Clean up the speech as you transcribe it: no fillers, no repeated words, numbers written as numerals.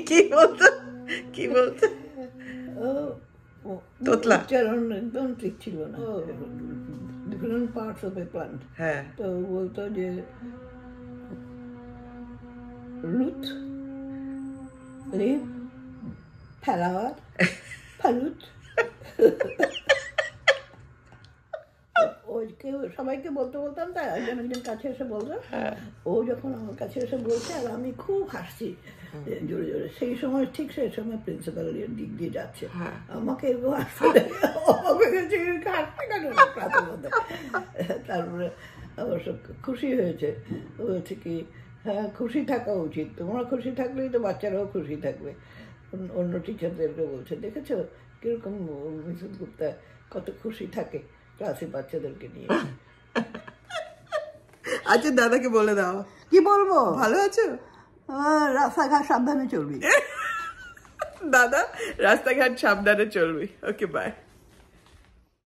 কি বলতো কি বলতো তোতলা উচ্চারণ একদম ঠিক ছিল না different parts of A plant হ্যাঁ তো বলতো যে রুট লিভ ফ্লাওয়ার ফালুট ওইকে সবাইকে বলতে বলতাম তাই একজন একজন কাছে এসে বলতো ও যখন আমার কাছে এসে বলছে আর আমি খুব হাসছি জোরে জোরে সেই সময় ঠিক সেই সময় প্রিন্সিপালের দিক দিয়ে যাচ্ছে আমাকে এরকম হাসতে তারপরে অবশ্য খুশি হয়েছে বলছে কি হ্যাঁ খুশি থাকা উচিত তোমরা খুশি থাকলেই তো বাচ্চারাও খুশি থাকবে অন্য টিচারদেরকে বলছে দেখেছো কিরকম মিসেস গুপ্তা কত খুশি থাকে ক্লাসে বাচ্চাদেরকে নিয়ে আচ্ছা দাদাকে বলে দাও কি বলবো ভালো আছো রাস্তাঘাট সাবধানে চলবি দাদা রাস্তাঘাট সাবধানে চলবি ওকে বাই